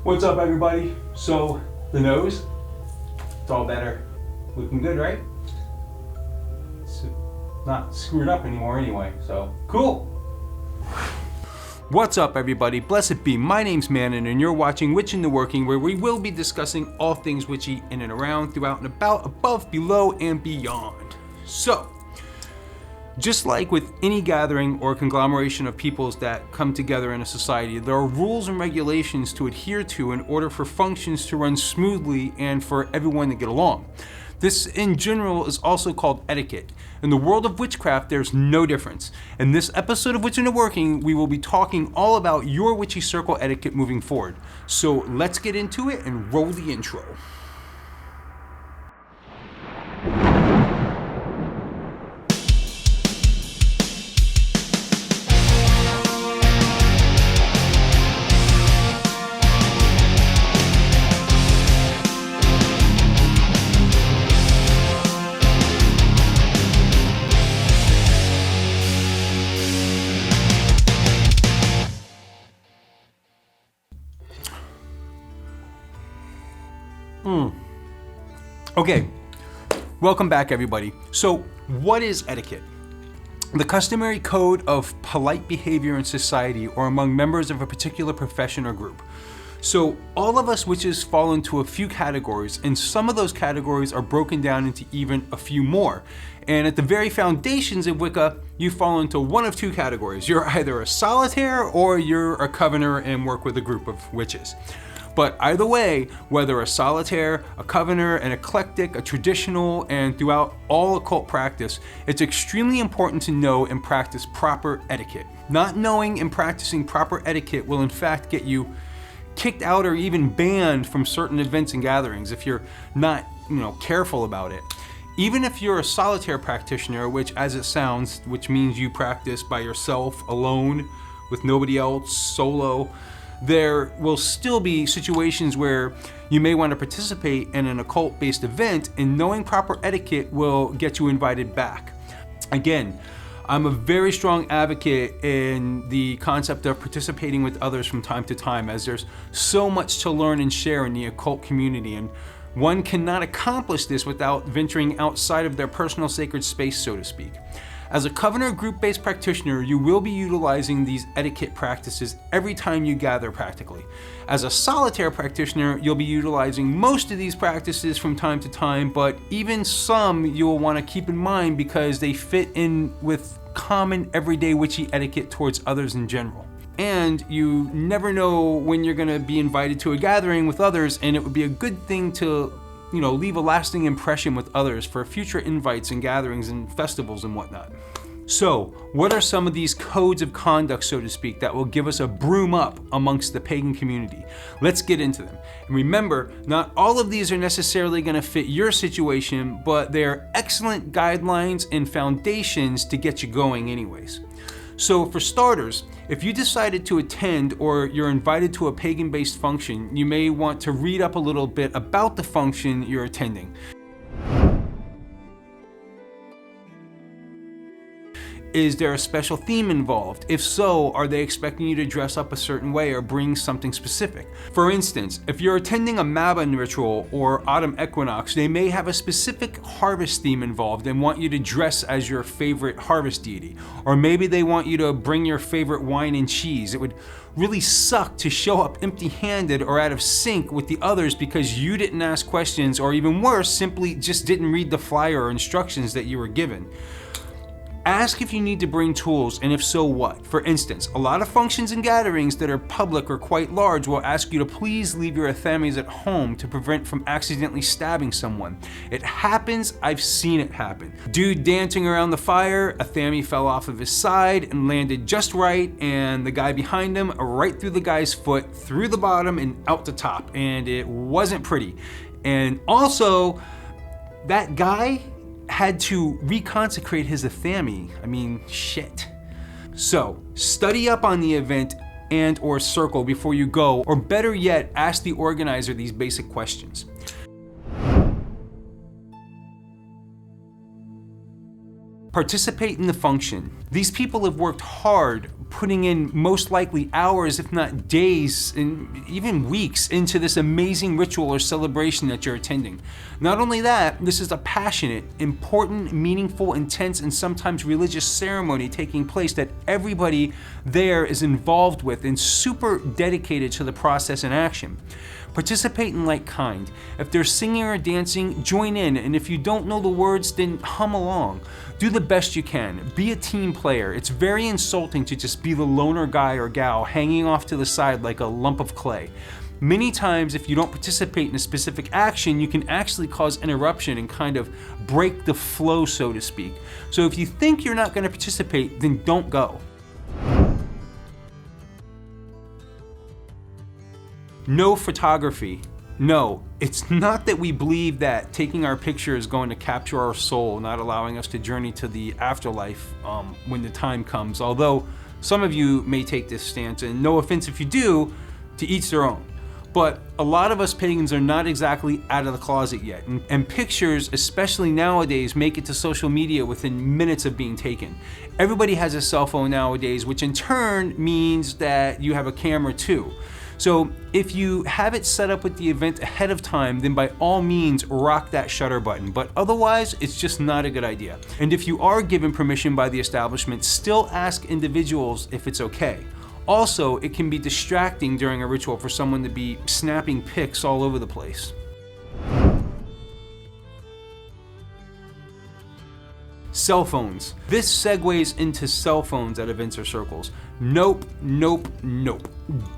What's up, everybody? So, the nose, it's all better. Looking good, right? It's not screwed up anymore anyway, so cool. What's up, everybody? Blessed be. My name's Mannun, and you're watching Witch in the Working, where we will be discussing all things witchy in and around, throughout and about, above, below, and beyond. So, just like with any gathering or conglomeration of peoples that come together in a society, there are rules and regulations to adhere to in order for functions to run smoothly and for everyone to get along. This in general is also called etiquette. In the world of witchcraft, there's no difference. In this episode of Witch in the Working, we will be talking all about your Witchy Circle etiquette moving forward. So let's get into it and roll the intro. Okay, welcome back, everybody. So, what is etiquette? The customary code of polite behavior in society or among members of a particular profession or group. So, all of us witches fall into a few categories, and some of those categories are broken down into even a few more. And at the very foundations of Wicca, you fall into one of two categories. You're either a solitaire or you're a covener and work with a group of witches. But either way, whether a solitaire, a covener, an eclectic, a traditional, and throughout all occult practice, it's extremely important to know and practice proper etiquette. Not knowing and practicing proper etiquette will in fact get you kicked out or even banned from certain events and gatherings if you're not, careful about it. Even if you're a solitaire practitioner, which as it sounds, which means you practice by yourself, alone, with nobody else, solo, there will still be situations where you may want to participate in an occult-based event, and knowing proper etiquette will get you invited back. Again, I'm a very strong advocate in the concept of participating with others from time to time, as there's so much to learn and share in the occult community, and one cannot accomplish this without venturing outside of their personal sacred space, so to speak. As a covener group-based practitioner, you will be utilizing these etiquette practices every time you gather practically. As a solitaire practitioner, you'll be utilizing most of these practices from time to time, but even some you'll want to keep in mind because they fit in with common everyday witchy etiquette towards others in general. And you never know when you're going to be invited to a gathering with others, and it would be a good thing to leave a lasting impression with others for future invites and gatherings and festivals and whatnot. So, what are some of these codes of conduct, so to speak, that will give us a broom up amongst the pagan community? Let's get into them. And remember, not all of these are necessarily going to fit your situation, but they are excellent guidelines and foundations to get you going anyways. So for starters, if you decided to attend or you're invited to a pagan-based function, you may want to read up a little bit about the function you're attending. Is there a special theme involved? If so, are they expecting you to dress up a certain way or bring something specific? For instance, if you're attending a Mannun ritual or autumn equinox, they may have a specific harvest theme involved and want you to dress as your favorite harvest deity. Or maybe they want you to bring your favorite wine and cheese. It would really suck to show up empty-handed or out of sync with the others because you didn't ask questions, or even worse, simply just didn't read the flyer or instructions that you were given. Ask if you need to bring tools, and if so, what. For instance, a lot of functions and gatherings that are public or quite large will ask you to please leave your athames at home to prevent from accidentally stabbing someone. It happens, I've seen it happen. Dude dancing around the fire, a athame fell off of his side and landed just right, and the guy behind him right through the guy's foot, through the bottom and out the top, and it wasn't pretty. And also, that guy had to reconsecrate his athame. I mean, shit. So, study up on the event and or circle before you go, or better yet, ask the organizer these basic questions. Participate in the function. These people have worked hard, putting in most likely hours, if not days, and even weeks into this amazing ritual or celebration that you're attending. Not only that, this is a passionate, important, meaningful, intense, and sometimes religious ceremony taking place that everybody there is involved with and super dedicated to the process and action. Participate in like kind. If they're singing or dancing, join in, and if you don't know the words, then hum along. Do the best you can. Be a team player. It's very insulting to just be the loner guy or gal hanging off to the side like a lump of clay. Many times, if you don't participate in a specific action, you can actually cause interruption and kind of break the flow, so to speak. So if you think you're not going to participate, then don't go. No photography. No, it's not that we believe that taking our picture is going to capture our soul, not allowing us to journey to the afterlife when the time comes. Although some of you may take this stance, and no offense if you do, to each their own. But a lot of us pagans are not exactly out of the closet yet, and pictures, especially nowadays, make it to social media within minutes of being taken. Everybody has a cell phone nowadays, which in turn means that you have a camera too. So if you have it set up with the event ahead of time, then by all means rock that shutter button, but otherwise it's just not a good idea. And if you are given permission by the establishment, still ask individuals if it's okay. Also, it can be distracting during a ritual for someone to be snapping pics all over the place. Cell phones. This segues into cell phones at events or circles. Nope, nope, nope.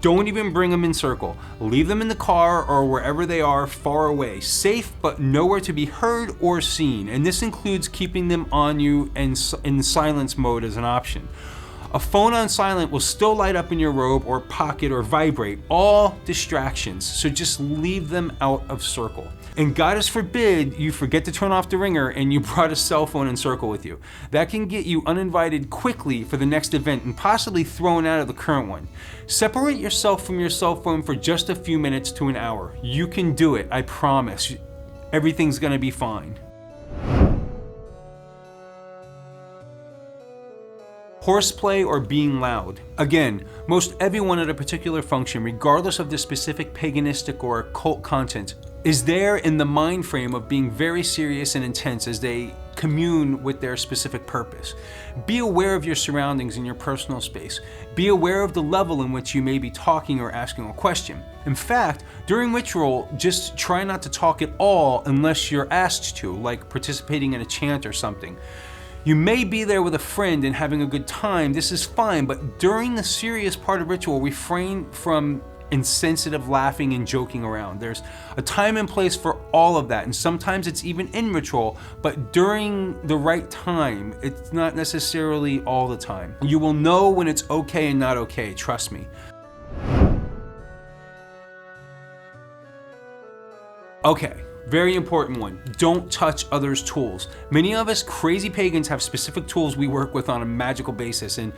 Don't even bring them in circle. Leave them in the car or wherever they are, far away. Safe, but nowhere to be heard or seen. And this includes keeping them on you and in silence mode as an option. A phone on silent will still light up in your robe or pocket or vibrate, all distractions, so just leave them out of circle. And goddess forbid you forget to turn off the ringer and you brought a cell phone in circle with you. That can get you uninvited quickly for the next event and possibly thrown out of the current one. Separate yourself from your cell phone for just a few minutes to an hour. You can do it, I promise. Everything's gonna be fine. Horseplay or being loud. Again, most everyone at a particular function, regardless of the specific paganistic or occult content, is there in the mind frame of being very serious and intense as they commune with their specific purpose. Be aware of your surroundings in your personal space. Be aware of the level in which you may be talking or asking a question. In fact, during ritual, just try not to talk at all unless you're asked to, like participating in a chant or something. You may be there with a friend and having a good time, this is fine, but during the serious part of ritual, refrain from insensitive laughing and joking around. There's a time and place for all of that, and sometimes it's even in ritual, but during the right time, it's not necessarily all the time. You will know when it's okay and not okay, trust me. Okay. Very important one, don't touch others' tools. Many of us crazy pagans have specific tools we work with on a magical basis, and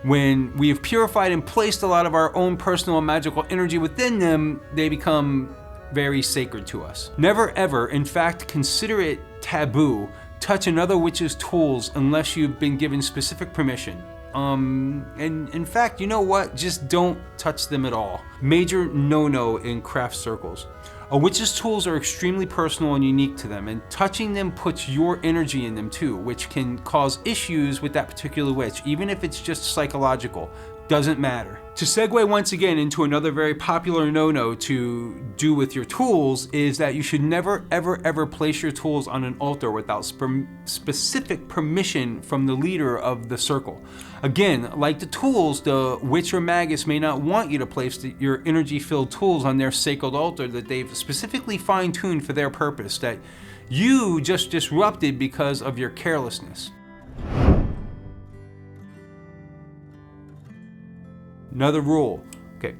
when we have purified and placed a lot of our own personal magical energy within them, they become very sacred to us. Never ever, in fact, consider it taboo, touch another witch's tools unless you've been given specific permission. And in fact, you know what? Just don't touch them at all. Major no-no in craft circles. A witch's tools are extremely personal and unique to them, and touching them puts your energy in them too, which can cause issues with that particular witch, even if it's just psychological. Doesn't matter. To segue once again into another very popular no-no to do with your tools is that you should never, ever place your tools on an altar without specific permission from the leader of the circle. Again, like the tools, the witch or magus may not want you to place your energy-filled tools on their sacred altar that they've specifically fine-tuned for their purpose, that you just disrupted because of your carelessness. Another rule, okay,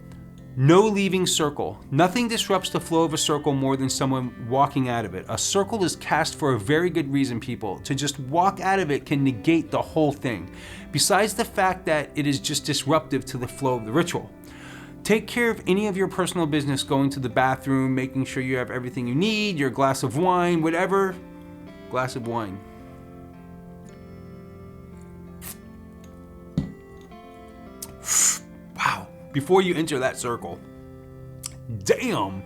no leaving circle. Nothing disrupts the flow of a circle more than someone walking out of it. A circle is cast for a very good reason, people. To just walk out of it can negate the whole thing, besides the fact that it is just disruptive to the flow of the ritual. Take care of any of your personal business, going to the bathroom, making sure you have everything you need, your glass of wine, whatever, glass of wine. before you enter that circle. Damn!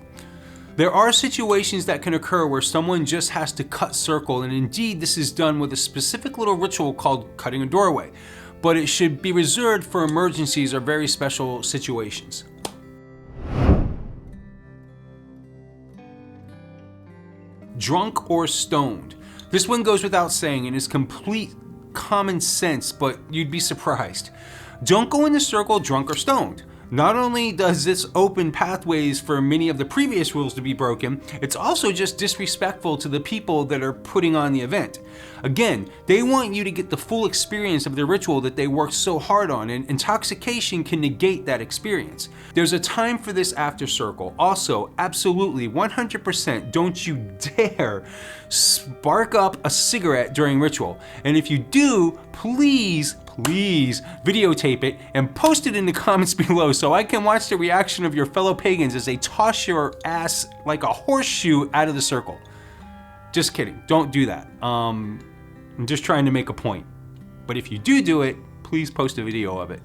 There are situations that can occur where someone just has to cut circle, and indeed this is done with a specific little ritual called cutting a doorway, but it should be reserved for emergencies or very special situations. Drunk or stoned. This one goes without saying and is complete common sense, but you'd be surprised. Don't go in the circle drunk or stoned. Not only does this open pathways for many of the previous rules to be broken, it's also just disrespectful to the people that are putting on the event. Again, they want you to get the full experience of the ritual that they worked so hard on, and intoxication can negate that experience. There's a time for this after circle. Also, absolutely 100% don't you dare spark up a cigarette during ritual. And if you do, please videotape it and post it in the comments below so I can watch the reaction of your fellow pagans as they toss your ass like a horseshoe out of the circle. Just kidding, don't do that. I'm just trying to make a point. But if you do it, please post a video of it.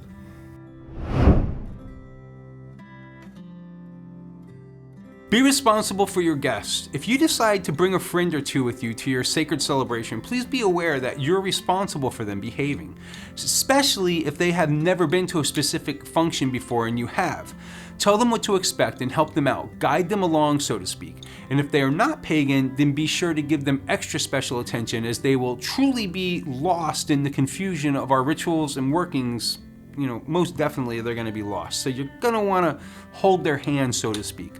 Be responsible for your guests. If you decide to bring a friend or two with you to your sacred celebration, please be aware that you're responsible for them behaving, especially if they have never been to a specific function before and you have. Tell them what to expect and help them out. Guide them along, so to speak. And if they are not pagan, then be sure to give them extra special attention, as they will truly be lost in the confusion of our rituals and workings. You know, most definitely they're going to be lost. So you're going to want to hold their hand, so to speak.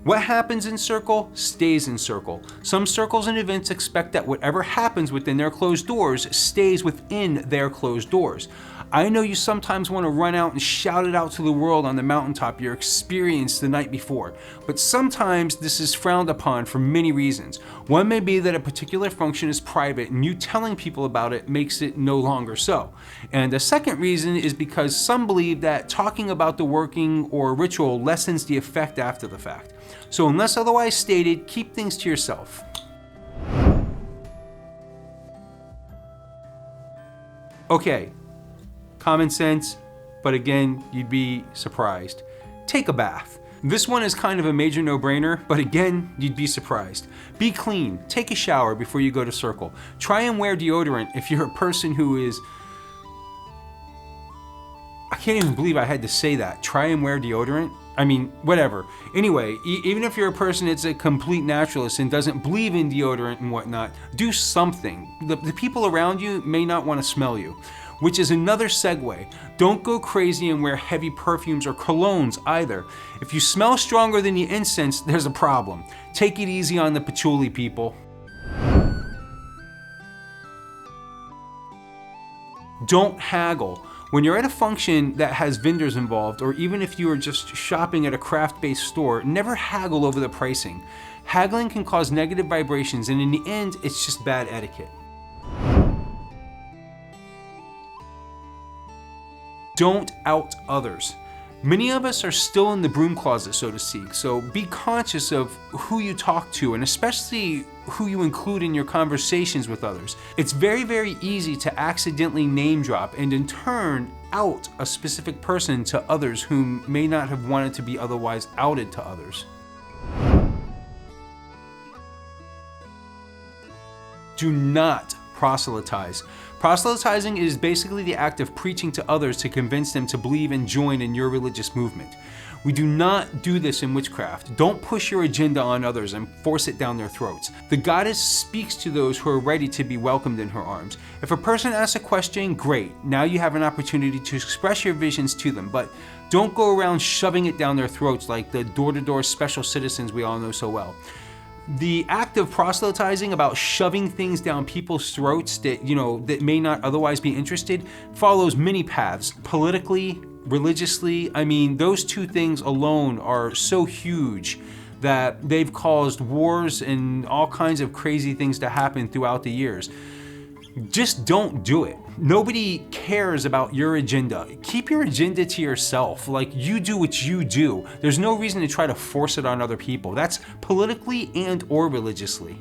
What happens in circle stays in circle. Some circles and events expect that whatever happens within their closed doors stays within their closed doors. I know you sometimes want to run out and shout it out to the world on the mountaintop your experience the night before, but sometimes this is frowned upon for many reasons. One may be that a particular function is private and you telling people about it makes it no longer so. And the second reason is because some believe that talking about the working or ritual lessens the effect after the fact. So unless otherwise stated, keep things to yourself. Okay, common sense, but again, you'd be surprised. Take a bath. This one is kind of a major no-brainer, but again, you'd be surprised. Be clean, take a shower before you go to circle. Try and wear deodorant if you're a person who is... I can't even believe I had to say that. Try and wear deodorant? I mean, whatever. Anyway, even if you're a person that's a complete naturalist and doesn't believe in deodorant and whatnot, do something. The people around you may not want to smell you. Which is another segue. Don't go crazy and wear heavy perfumes or colognes either. If you smell stronger than the incense, there's a problem. Take it easy on the patchouli, people. Don't haggle. When you're at a function that has vendors involved, or even if you are just shopping at a craft-based store, never haggle over the pricing. Haggling can cause negative vibrations, and in the end, it's just bad etiquette. Don't out others. Many of us are still in the broom closet, so to speak, so be conscious of who you talk to and especially who you include in your conversations with others. It's very, very easy to accidentally name drop and in turn out a specific person to others whom may not have wanted to be otherwise outed to others. Do not proselytize. Proselytizing is basically the act of preaching to others to convince them to believe and join in your religious movement. We do not do this in witchcraft. Don't push your agenda on others and force it down their throats. The goddess speaks to those who are ready to be welcomed in her arms. If a person asks a question, great. Now you have an opportunity to express your visions to them, but don't go around shoving it down their throats like the door-to-door special citizens we all know so well. The act of proselytizing, about shoving things down people's throats that may not otherwise be interested, follows many paths. Politically, religiously, I mean, those two things alone are so huge that they've caused wars and all kinds of crazy things to happen throughout the years. Just don't do it. Nobody cares about your agenda. Keep your agenda to yourself. Like, you do what you do. There's no reason to try to force it on other people. That's politically and or religiously.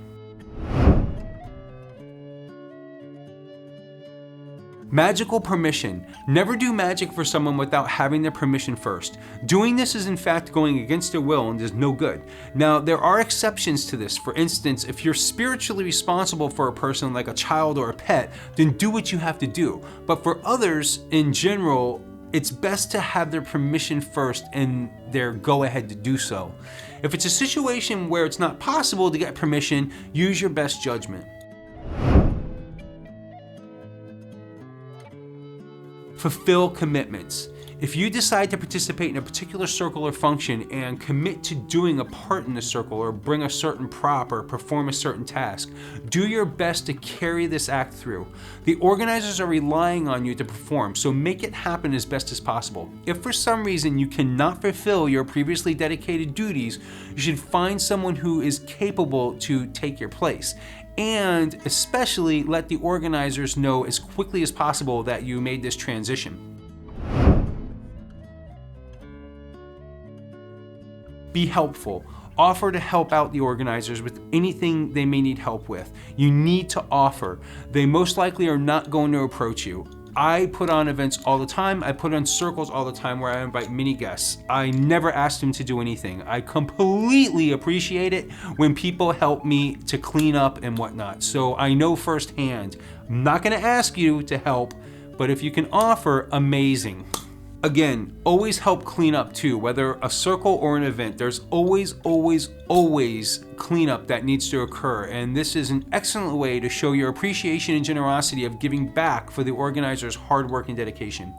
Magical permission. Never do magic for someone without having their permission first. Doing this is in fact going against their will and is no good. Now, there are exceptions to this. For instance, if you're spiritually responsible for a person like a child or a pet, then do what you have to do. But for others, in general, it's best to have their permission first and their go-ahead to do so. If it's a situation where it's not possible to get permission, use your best judgment. Fulfill commitments. If you decide to participate in a particular circle or function and commit to doing a part in the circle or bring a certain prop or perform a certain task, do your best to carry this act through. The organizers are relying on you to perform, so make it happen as best as possible. If for some reason you cannot fulfill your previously dedicated duties, you should find someone who is capable to take your place. And especially let the organizers know as quickly as possible that you made this transition. Be helpful. Offer to help out the organizers with anything they may need help with. You need to offer. They most likely are not going to approach you. I put on events all the time. I put on circles all the time where I invite many guests. I never asked them to do anything. I completely appreciate it when people help me to clean up and whatnot. So I know firsthand. I'm not gonna ask you to help, but if you can offer, amazing. Again, always help clean up too, whether a circle or an event. There's always cleanup that needs to occur, and this is an excellent way to show your appreciation and generosity of giving back for the organizer's hard work and dedication.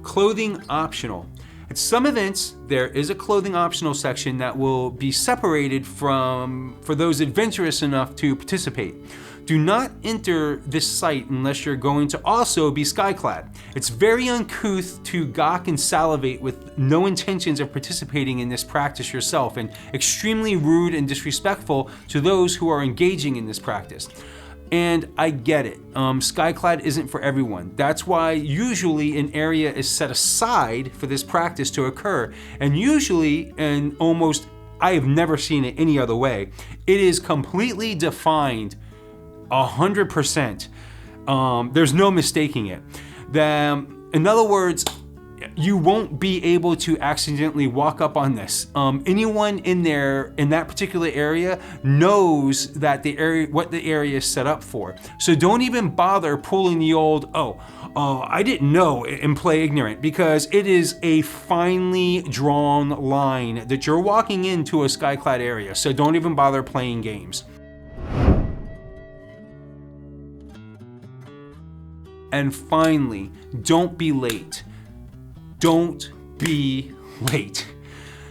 Clothing optional. At some events, there is a clothing optional section that will be separated for those adventurous enough to participate. Do not enter this site unless you're going to also be Skyclad. It's very uncouth to gawk and salivate with no intentions of participating in this practice yourself, and extremely rude and disrespectful to those who are engaging in this practice. And I get it, Skyclad isn't for everyone. That's why usually an area is set aside for this practice to occur. And usually, and almost, I have never seen it any other way, it is completely defined 100%. There's no mistaking it. In other words, you won't be able to accidentally walk up on this. Anyone in that particular area knows that what the area is set up for. So don't even bother pulling the old, I didn't know, and play ignorant, because it is a finely drawn line that you're walking into a Skyclad area. So don't even bother playing games. And finally, don't be late. Don't be late.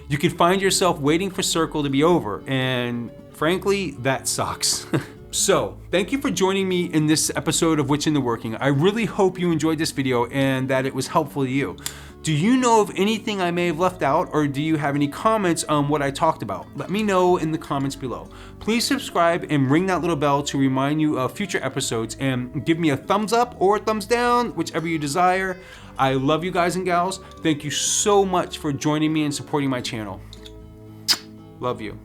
You can find yourself waiting for Circle to be over, and frankly, that sucks. So, thank you for joining me in this episode of Witch in the Working. I really hope you enjoyed this video and that it was helpful to you. Do you know of anything I may have left out, or do you have any comments on what I talked about? Let me know in the comments below. Please subscribe and ring that little bell to remind you of future episodes, and give me a thumbs up or a thumbs down, whichever you desire. I love you guys and gals. Thank you so much for joining me and supporting my channel. Love you.